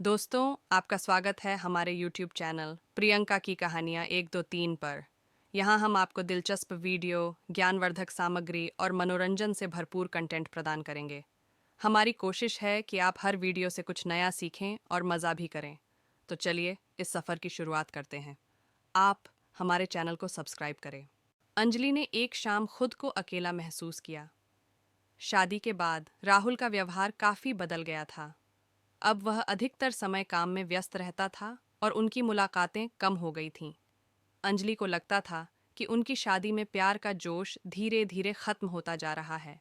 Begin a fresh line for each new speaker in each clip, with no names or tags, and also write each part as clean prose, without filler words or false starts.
दोस्तों, आपका स्वागत है हमारे YouTube चैनल प्रियंका की कहानियाँ 1 2 3 पर। यहाँ हम आपको दिलचस्प वीडियो, ज्ञानवर्धक सामग्री और मनोरंजन से भरपूर कंटेंट प्रदान करेंगे। हमारी कोशिश है कि आप हर वीडियो से कुछ नया सीखें और मज़ा भी करें। तो चलिए इस सफ़र की शुरुआत करते हैं। आप हमारे चैनल को सब्सक्राइब करें। अंजलि ने एक शाम खुद को अकेला महसूस किया। शादी के बाद राहुल का व्यवहार काफ़ी बदल गया था। अब वह अधिकतर समय काम में व्यस्त रहता था और उनकी मुलाकातें कम हो गई थीं। अंजलि को लगता था कि उनकी शादी में प्यार का जोश धीरे धीरे खत्म होता जा रहा है।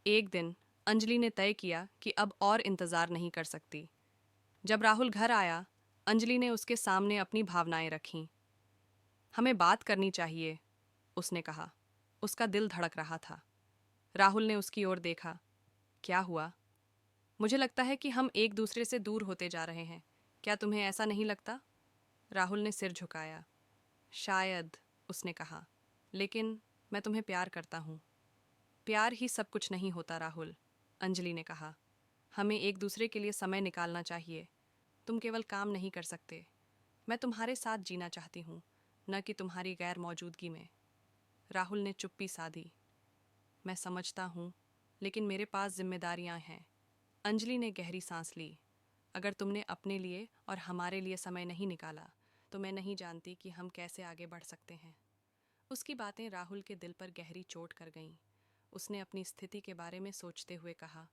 एक दिन अंजलि ने तय किया कि अब और इंतजार नहीं कर सकती। जब राहुल घर आया, अंजलि ने उसके सामने अपनी भावनाएं रखीं। हमें बात करनी चाहिए, उसने कहा। उसका दिल धड़क रहा था। राहुल ने उसकी ओर देखा। क्या हुआ? मुझे लगता है कि हम एक दूसरे से दूर होते जा रहे हैं। क्या तुम्हें ऐसा नहीं लगता? राहुल ने सिर झुकाया। शायद, उसने कहा, लेकिन मैं तुम्हें प्यार करता हूँ। प्यार ही सब कुछ नहीं होता राहुल, अंजलि ने कहा। हमें एक दूसरे के लिए समय निकालना चाहिए। तुम केवल काम नहीं कर सकते। मैं तुम्हारे साथ जीना चाहती हूँ, न कि तुम्हारी गैर मौजूदगी में। राहुल ने चुप्पी साधी। मैं समझता हूँ, लेकिन मेरे पास जिम्मेदारियाँ हैं। अंजलि ने गहरी सांस ली। अगर तुमने अपने लिए और हमारे लिए समय नहीं निकाला, तो मैं नहीं जानती कि हम कैसे आगे बढ़ सकते हैं। उसकी बातें राहुल के दिल पर गहरी चोट कर गईं। उसने अपनी स्थिति के बारे में सोचते हुए कहा,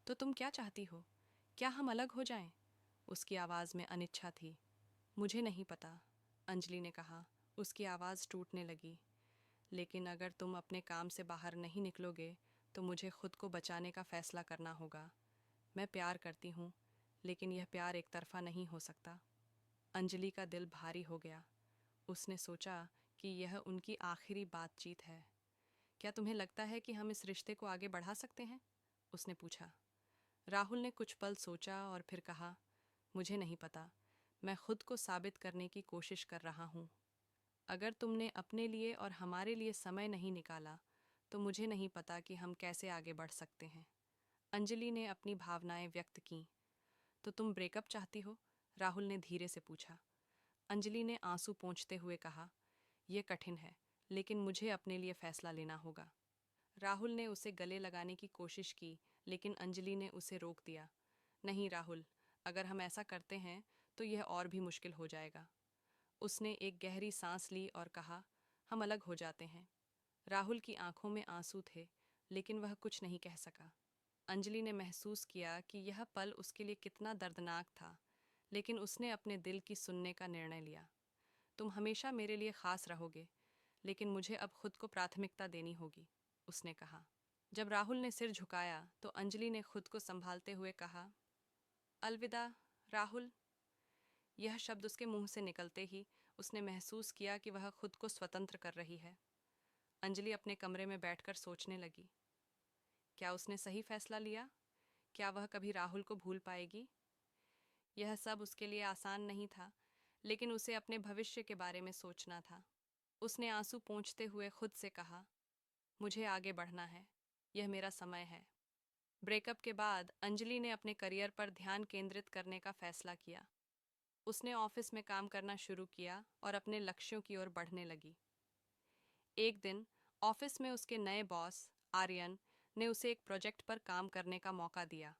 तो तुम क्या चाहती हो? क्या हम अलग हो जाएं? उसकी आवाज़ में अनिच्छा थी। मुझे नहीं पता, अंजलि ने कहा। उसकी आवाज़ टूटने लगी। लेकिन अगर तुम अपने काम से बाहर नहीं निकलोगे, तो मुझे खुद को बचाने का फैसला करना होगा। मैं प्यार करती हूँ, लेकिन यह प्यार एक तरफा नहीं हो सकता। अंजलि का दिल भारी हो गया। उसने सोचा कि यह उनकी आखिरी बातचीत है। क्या तुम्हें लगता है कि हम इस रिश्ते को आगे बढ़ा सकते हैं? उसने पूछा। राहुल ने कुछ पल सोचा और फिर कहा, मुझे नहीं पता। मैं खुद को साबित करने की कोशिश कर रहा हूँ। अगर तुमने अपने लिए और हमारे लिए समय नहीं निकाला, तो मुझे नहीं पता कि हम कैसे आगे बढ़ सकते हैं। अंजलि ने अपनी भावनाएं व्यक्त कीं। तो तुम ब्रेकअप चाहती हो? राहुल ने धीरे से पूछा। अंजलि ने आंसू पोंछते हुए कहा, यह कठिन है, लेकिन मुझे अपने लिए फैसला लेना होगा। राहुल ने उसे गले लगाने की कोशिश की, लेकिन अंजलि ने उसे रोक दिया। नहीं राहुल, अगर हम ऐसा करते हैं तो यह और भी मुश्किल हो जाएगा। उसने एक गहरी सांस ली और कहा, हम अलग हो जाते हैं। राहुल की आंखों में आंसू थे, लेकिन वह कुछ नहीं कह सका। अंजलि ने महसूस किया कि यह पल उसके लिए कितना दर्दनाक था, लेकिन उसने अपने दिल की सुनने का निर्णय लिया। तुम हमेशा मेरे लिए खास रहोगे, लेकिन मुझे अब खुद को प्राथमिकता देनी होगी, उसने कहा। जब राहुल ने सिर झुकाया, तो अंजलि ने खुद को संभालते हुए कहा, अलविदा राहुल। यह शब्द उसके मुंह से निकलते ही उसने महसूस किया कि वह खुद को स्वतंत्र कर रही है। अंजलि अपने कमरे में बैठकर सोचने लगी। क्या उसने सही फैसला लिया? क्या वह कभी राहुल को भूल पाएगी? यह सब उसके लिए आसान नहीं था, लेकिन उसे अपने भविष्य के बारे में सोचना था। उसने आंसू पोंछते हुए खुद से कहा, मुझे आगे बढ़ना है। यह मेरा समय है। ब्रेकअप के बाद अंजलि ने अपने करियर पर ध्यान केंद्रित करने का फैसला किया। उसने ऑफिस में काम करना शुरू किया और अपने लक्ष्यों की ओर बढ़ने लगी। एक दिन ऑफिस में उसके नए बॉस आर्यन ने उसे एक प्रोजेक्ट पर काम करने का मौका दिया।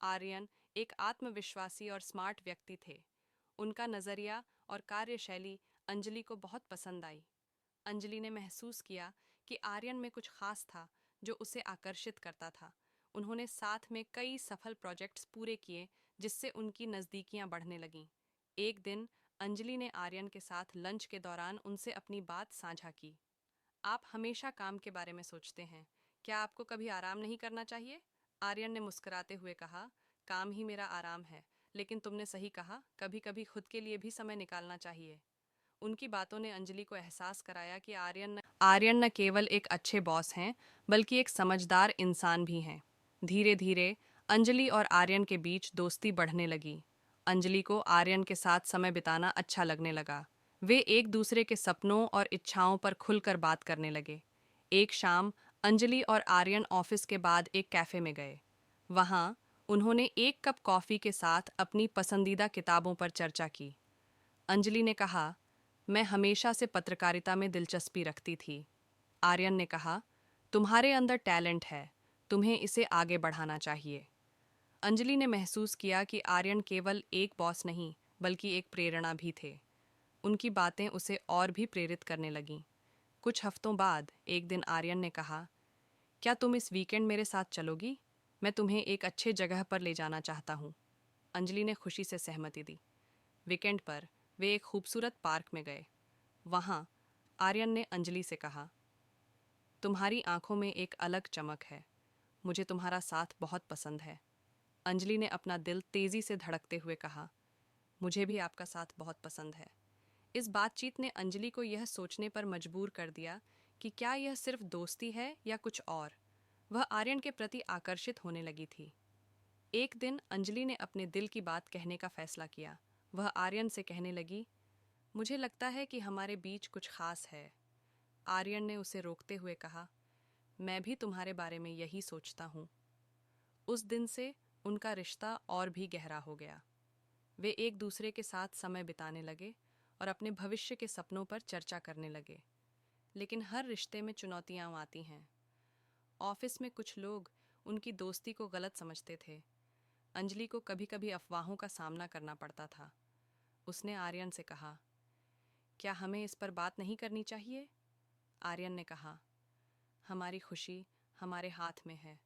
आर्यन एक आत्मविश्वासी और स्मार्ट व्यक्ति थे। उनका नज़रिया और कार्यशैली अंजलि को बहुत पसंद आई। अंजलि ने महसूस किया कि आर्यन में कुछ खास था जो उसे आकर्षित करता था। उन्होंने साथ में कई सफल प्रोजेक्ट्स पूरे किए, जिससे उनकी नज़दीकियां बढ़ने लगीं। एक दिन अंजलि ने आर्यन के साथ लंच के दौरान उनसे अपनी बात साझा की। आप हमेशा काम के बारे में सोचते हैं, क्या आपको कभी आराम नहीं करना चाहिए? आर्यन ने मुस्कुराते हुए कहा, काम ही मेरा आराम है, लेकिन तुमने सही कहा, कभी कभी खुद के लिए भी समय निकालना चाहिए। उनकी बातों ने अंजलि को एहसास कराया कि आर्यन न केवल एक अच्छे बॉस हैं, बल्कि एक समझदार इंसान भी हैं। धीरे धीरे अंजलि और आर्यन के बीच दोस्ती बढ़ने लगी। अंजलि को आर्यन के साथ समय बिताना अच्छा लगने लगा। वे एक दूसरे के सपनों और इच्छाओं पर खुलकर बात करने लगे। एक शाम अंजलि और आर्यन ऑफिस के बाद एक कैफे में गए। वहाँ उन्होंने एक कप कॉफ़ी के साथ अपनी पसंदीदा किताबों पर चर्चा की। अंजलि ने कहा, मैं हमेशा से पत्रकारिता में दिलचस्पी रखती थी। आर्यन ने कहा, तुम्हारे अंदर टैलेंट है, तुम्हें इसे आगे बढ़ाना चाहिए। अंजलि ने महसूस किया कि आर्यन केवल एक बॉस नहीं, बल्कि एक प्रेरणा भी थे। उनकी बातें उसे और भी प्रेरित करने लगीं। कुछ हफ्तों बाद एक दिन आर्यन ने कहा, क्या तुम इस वीकेंड मेरे साथ चलोगी? मैं तुम्हें एक अच्छे जगह पर ले जाना चाहता हूँ। अंजलि ने खुशी से सहमति दी। वीकेंड पर वे एक खूबसूरत पार्क में गए। वहाँ आर्यन ने अंजलि से कहा, तुम्हारी आंखों में एक अलग चमक है, मुझे तुम्हारा साथ बहुत पसंद है। अंजलि ने अपना दिल तेजी से धड़कते हुए कहा, मुझे भी आपका साथ बहुत पसंद है। इस बातचीत ने अंजलि को यह सोचने पर मजबूर कर दिया कि क्या यह सिर्फ दोस्ती है या कुछ और। वह आर्यन के प्रति आकर्षित होने लगी थी। एक दिन अंजलि ने अपने दिल की बात कहने का फैसला किया। वह आर्यन से कहने लगी, मुझे लगता है कि हमारे बीच कुछ खास है। आर्यन ने उसे रोकते हुए कहा, मैं भी तुम्हारे बारे में यही सोचता हूँ। उस दिन से उनका रिश्ता और भी गहरा हो गया। वे एक दूसरे के साथ समय बिताने लगे और अपने भविष्य के सपनों पर चर्चा करने लगे। लेकिन हर रिश्ते में चुनौतियां आती हैं। ऑफिस में कुछ लोग उनकी दोस्ती को गलत समझते थे। अंजलि को कभी कभी अफवाहों का सामना करना पड़ता था। उसने आर्यन से कहा, क्या हमें इस पर बात नहीं करनी चाहिए? आर्यन ने कहा, हमारी खुशी हमारे हाथ में है,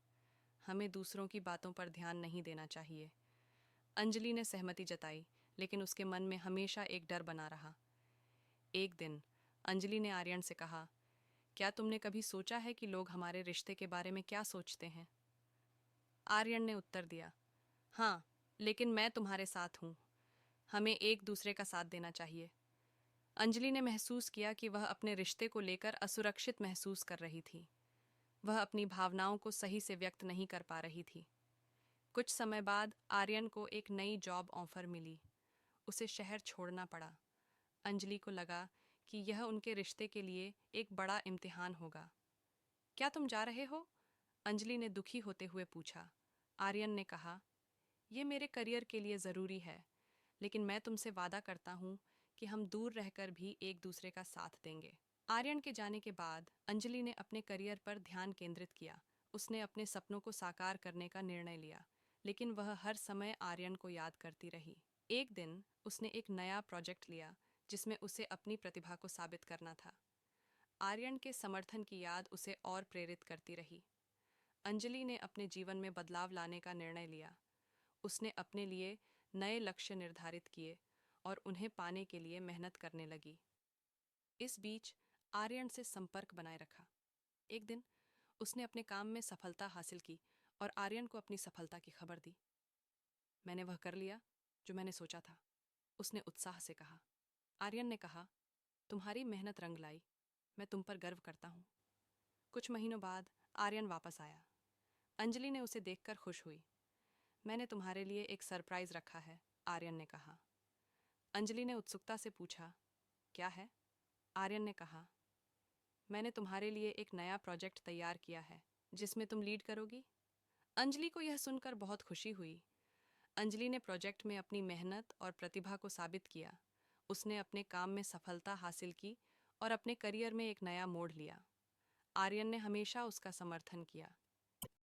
हमें दूसरों की बातों पर ध्यान नहीं देना चाहिए। अंजलि ने सहमति जताई, लेकिन उसके मन में हमेशा एक डर बना रहा। एक दिन अंजलि ने आर्यन से कहा, क्या तुमने कभी सोचा है कि लोग हमारे रिश्ते के बारे में क्या सोचते हैं? आर्यन ने उत्तर दिया, हाँ, लेकिन मैं तुम्हारे साथ हूँ, हमें एक दूसरे का साथ देना चाहिए। अंजलि ने महसूस किया कि वह अपने रिश्ते को लेकर असुरक्षित महसूस कर रही थी। वह अपनी भावनाओं को सही से व्यक्त नहीं कर पा रही थी। कुछ समय बाद आर्यन को एक नई जॉब ऑफर मिली। उसे शहर छोड़ना पड़ा। अंजलि को लगा कि यह उनके रिश्ते के लिए एक बड़ा इम्तिहान होगा। क्या तुम जा रहे हो? अंजलि ने दुखी होते हुए पूछा। आर्यन ने कहा, यह मेरे करियर के लिए ज़रूरी है, लेकिन मैं तुमसे वादा करता हूँ कि हम दूर रहकर भी एक दूसरे का साथ देंगे। आर्यन के जाने के बाद अंजलि ने अपने करियर पर ध्यान केंद्रित किया। उसने अपने सपनों को साकार करने का निर्णय लिया, लेकिन वह हर समय आर्यन को याद करती रही। एक दिन उसने एक नया प्रोजेक्ट लिया जिसमें उसे अपनी प्रतिभा को साबित करना था। आर्यन के समर्थन की याद उसे और प्रेरित करती रही। अंजलि ने अपने जीवन में बदलाव लाने का निर्णय लिया। उसने अपने लिए नए लक्ष्य निर्धारित किए और उन्हें पाने के लिए मेहनत करने लगी। इस बीच आर्यन से संपर्क बनाए रखा। एक दिन उसने अपने काम में सफलता हासिल की और आर्यन को अपनी सफलता की खबर दी। मैंने वह कर लिया जो मैंने सोचा था, उसने उत्साह से कहा। आर्यन ने कहा, तुम्हारी मेहनत रंग लाई, मैं तुम पर गर्व करता हूँ। कुछ महीनों बाद आर्यन वापस आया। अंजलि ने उसे देखकर खुश हुई। मैंने तुम्हारे लिए एक सरप्राइज रखा है, आर्यन ने कहा। अंजलि ने उत्सुकता से पूछा, क्या है? आर्यन ने कहा, मैंने तुम्हारे लिए एक नया प्रोजेक्ट तैयार किया है जिसमें तुम लीड करोगी। अंजलि को यह सुनकर बहुत खुशी हुई। अंजलि ने प्रोजेक्ट में अपनी मेहनत और प्रतिभा को साबित किया। उसने अपने काम में सफलता हासिल की और अपने करियर में एक नया मोड़ लिया। आर्यन ने हमेशा उसका समर्थन किया।